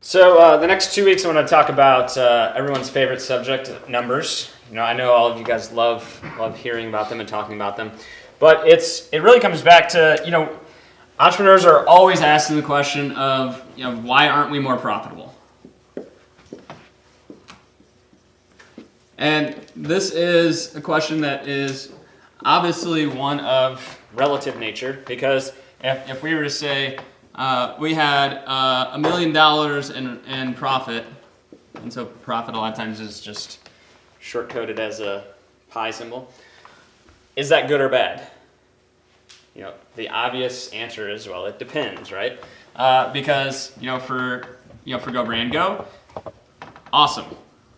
So the next 2 weeks, I'm going to talk about everyone's favorite subject, numbers. I know all of you guys love hearing about them and talking about them, but it really comes back to entrepreneurs are always asking the question of why aren't we more profitable? And this is a question that is obviously one of relative nature, because if we were to say we had $1 million in profit, and so profit a lot of times is just short-coded as a pi symbol, is that good or bad? The obvious answer is, well, it depends, right? Because for goBRANDgo, awesome,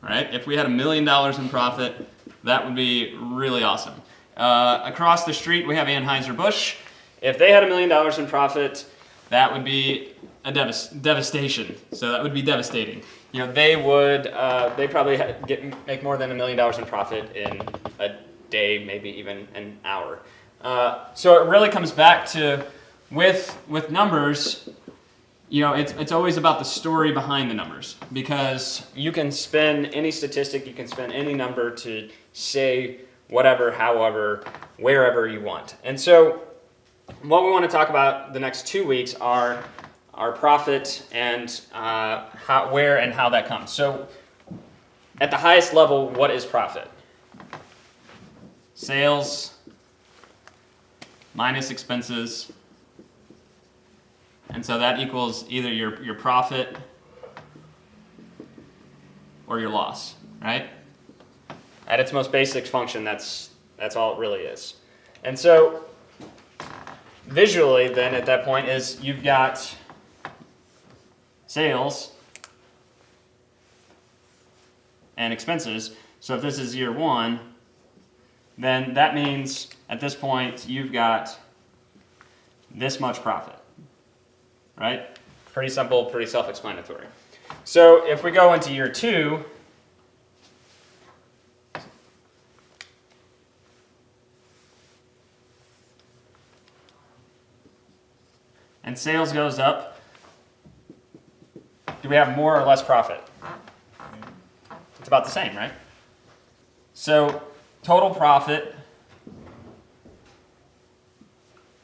right? If we had $1 million in profit, that would be really awesome. Across the street, we have Anheuser-Busch. If they had $1 million in profit, that would be a devastation. So that would be devastating. They probably make more than $1 million in profit in a day, maybe even an hour. So it really comes back to with numbers. It's always about the story behind the numbers, because you can spin any statistic, you can spin any number to say whatever, however, wherever you want. And so what we want to talk about the next 2 weeks are our profit and where and how that comes. So at the highest level, what is profit? Sales minus expenses. And so that equals either your profit or your loss, right? At its most basic function, that's all it really is. And so visually then at that point is you've got sales and expenses. So if this is year one, then that means at this point you've got this much profit, right? Pretty simple, pretty self-explanatory. So if we go into year two, and sales goes up, do we have more or less profit? It's about the same, right? So total profit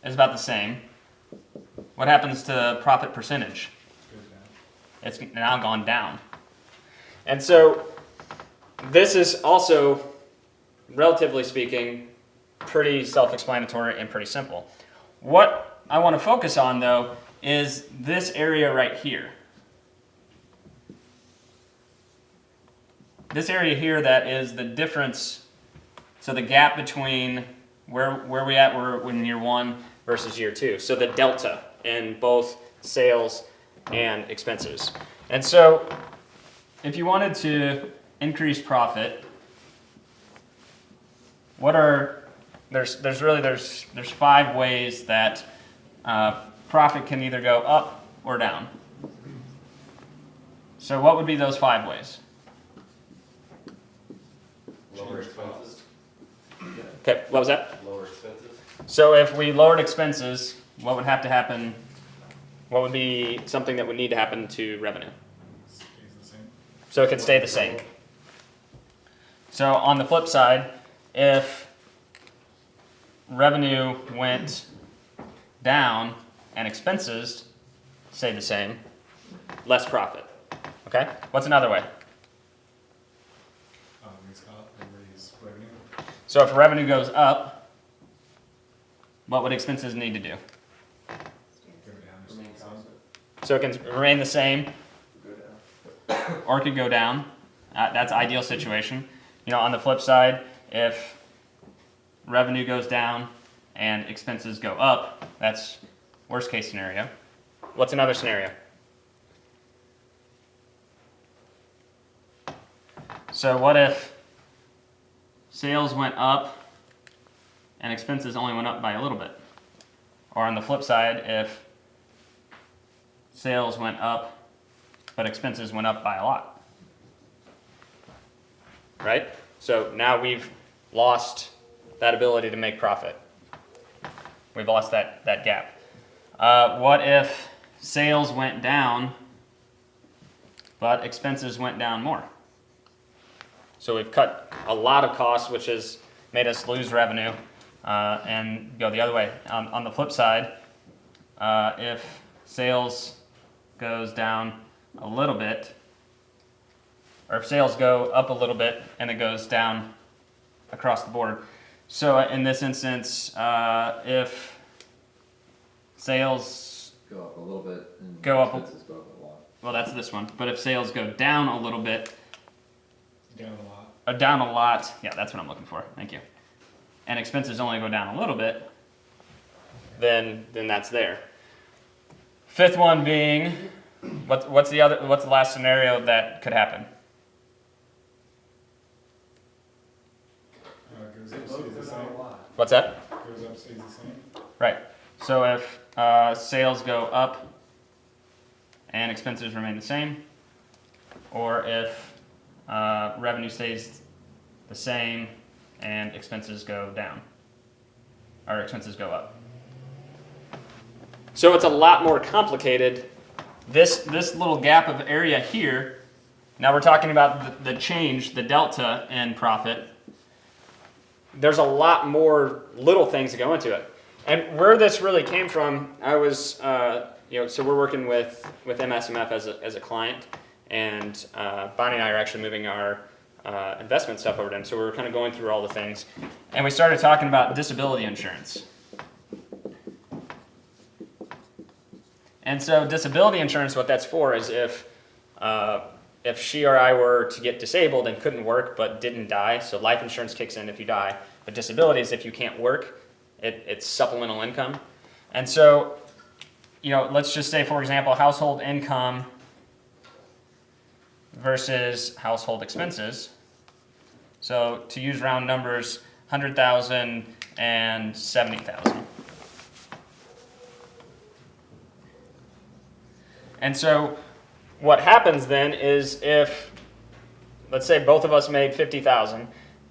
is about the same. What happens to profit percentage? It's now gone down. And so this is also, relatively speaking, pretty self-explanatory and pretty simple. What I want to focus on, though, is this area right here. This area here that is the difference, so the gap between where we're in year one versus year two. So the delta in both sales and expenses. And so if you wanted to increase profit, there's 5 ways that profit can either go up or down. So what would be those 5 ways? Lower expenses. Okay, what was that? Lower expenses. So if we lowered expenses, what would have to happen? What would be something that would need to happen to revenue? Stays the same. So it could stay the same. So on the flip side, if revenue went down and expenses stayed the same, less profit. Okay? What's another way? Raise revenue. So if revenue goes up, what would expenses need to do? Go down. Remain constant. So it can remain the same, Go down. or it could go down. That's ideal situation. On the flip side, if revenue goes down and expenses go up, that's worst case scenario. What's another scenario? So what if sales went up and expenses only went up by a little bit? Or on the flip side, if sales went up but expenses went up by a lot? Right? So now we've lost that ability to make profit. We've lost that gap. What if sales went down but expenses went down more. So we've cut a lot of costs, which has made us lose revenue and go the other way. On the flip side, if sales goes down a little bit, or if sales go up a little bit and it goes down across the board. So in this instance, if sales Go up a little bit and Go up a- expenses go up a lot. well, that's this one. But if sales go down a little bit, Down a lot. down a lot, yeah, that's what I'm looking for. Thank you. And expenses only go down a little bit, then that's there. Fifth one being, what's the last scenario that could happen? Goes up, stays the same. What's that? Goes up, stays the same. Right. So if sales go up and expenses remain the same, or if revenue stays the same and expenses go down, or expenses go up. So it's a lot more complicated. This little gap of area here, now we're talking about the change, the delta in profit. There's a lot more little things that go into it. And where this really came from, I was, so we're working with MSMF as a client, and Bonnie and I are actually moving our investment stuff over to them. So we were kind of going through all the things, and we started talking about disability insurance. And so disability insurance, what that's for is if she or I were to get disabled and couldn't work but didn't die, so life insurance kicks in if you die, but disability is if you can't work, it's supplemental income. And so, let's just say, for example, household income versus household expenses. So to use round numbers, 100,000 and 70,000. And so what happens then is if, let's say both of us made 50,000,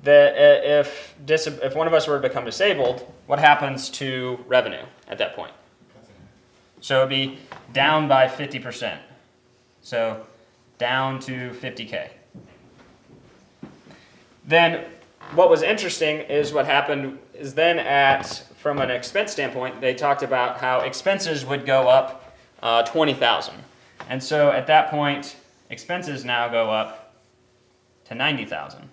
if one of us were to become disabled, what happens to revenue at that point? So it would be down by 50%. So down to 50K. Then what was interesting is what happened is then from an expense standpoint, they talked about how expenses would go up 20,000. And so at that point, expenses now go up to 90,000.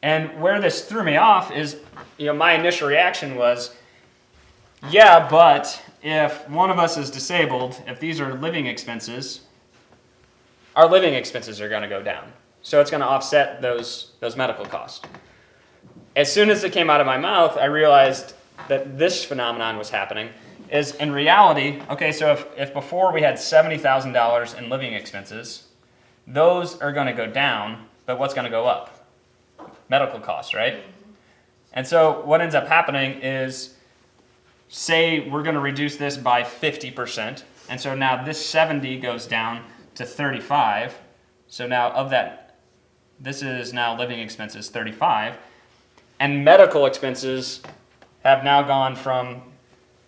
And where this threw me off is, my initial reaction was, yeah, but if one of us is disabled, if these are living expenses, our living expenses are going to go down. So it's going to offset those medical costs. As soon as it came out of my mouth, I realized that this phenomenon was happening. Is in reality, okay, so if before we had $70,000 in living expenses, those are going to go down, but what's going to go up? Medical costs, right? And so what ends up happening is, say we're going to reduce this by 50%, and so now this 70 goes down to 35. So now of that, this is now living expenses 35, and medical expenses have now gone from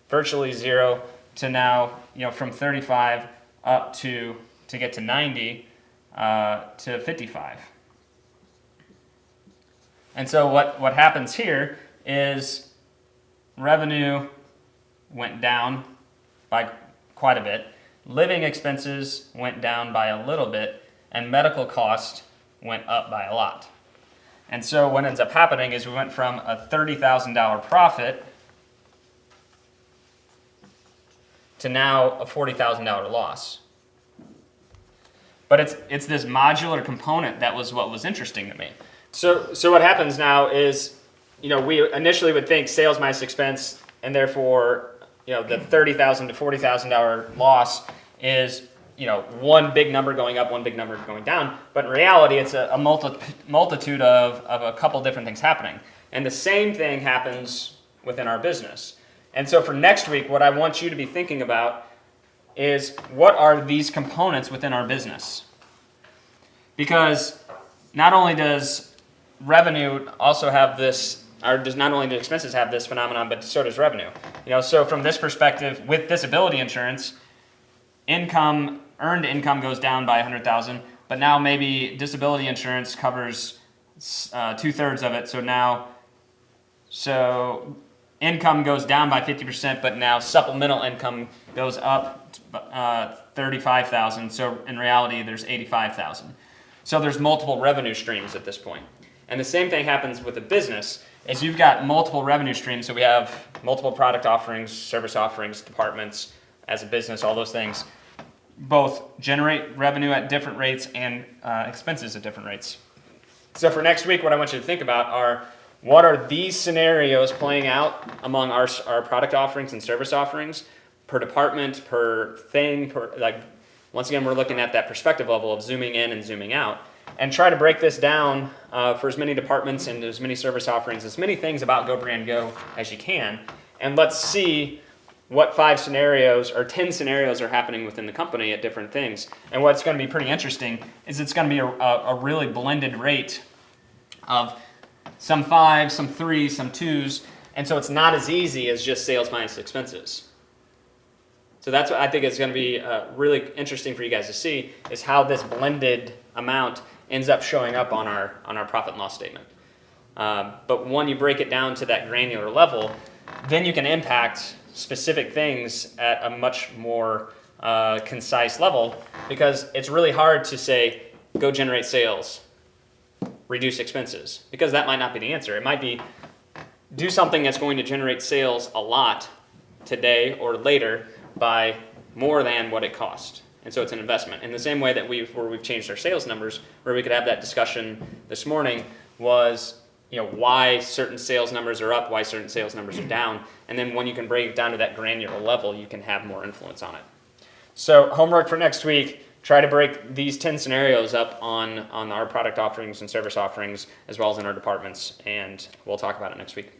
virtually zero to now, from 35 up to get to 90 to 55. And so what happens here is revenue went down by quite a bit, living expenses went down by a little bit, and medical cost went up by a lot. And so what ends up happening is we went from a $30,000 profit to now a $40,000 loss. But it's this modular component that was what was interesting to me. So what happens now is, we initially would think sales minus expense, and therefore, the $30,000 to $40,000 loss is, one big number going up, one big number going down. But in reality, it's a multitude of a couple different things happening. And the same thing happens within our business. And so for next week, what I want you to be thinking about is, what are these components within our business? Because not only does revenue also have this, or does not only do expenses have this phenomenon, but so does revenue. So from this perspective, with disability insurance, income earned income goes down by 100,000, but now maybe disability insurance covers 2/3 of it. So income goes down by 50%, but now supplemental income goes up 35,000. So in reality, there's 85,000. So there's multiple revenue streams at this point. And the same thing happens with a business, is you've got multiple revenue streams. So we have multiple product offerings, service offerings, departments as a business, all those things both generate revenue at different rates and expenses at different rates. So for next week, what I want you to think about are, what are these scenarios playing out among our product offerings and service offerings per department, per thing, once again, we're looking at that perspective level of zooming in and zooming out, and try to break this down for as many departments and as many service offerings, as many things about goBRANDgo as you can, and let's see what 5 scenarios or 10 scenarios are happening within the company at different things. And what's going to be pretty interesting is it's going to be a really blended rate of some 5s, some 3s, some 2s, and so it's not as easy as just sales minus expenses. So that's what I think is going to be really interesting for you guys to see, is how this blended amount ends up showing up on our profit and loss statement. But when you break it down to that granular level, then you can impact specific things at a much more concise level, because it's really hard to say, go generate sales, reduce expenses, because that might not be the answer. It might be, do something that's going to generate sales a lot today or later by more than what it cost. And so it's an investment. In the same way that we've changed our sales numbers, where we could have that discussion this morning, was why certain sales numbers are up, why certain sales numbers are down, and then when you can break it down to that granular level, you can have more influence on it. So homework for next week, try to break these 10 scenarios up on our product offerings and service offerings, as well as in our departments, and we'll talk about it next week.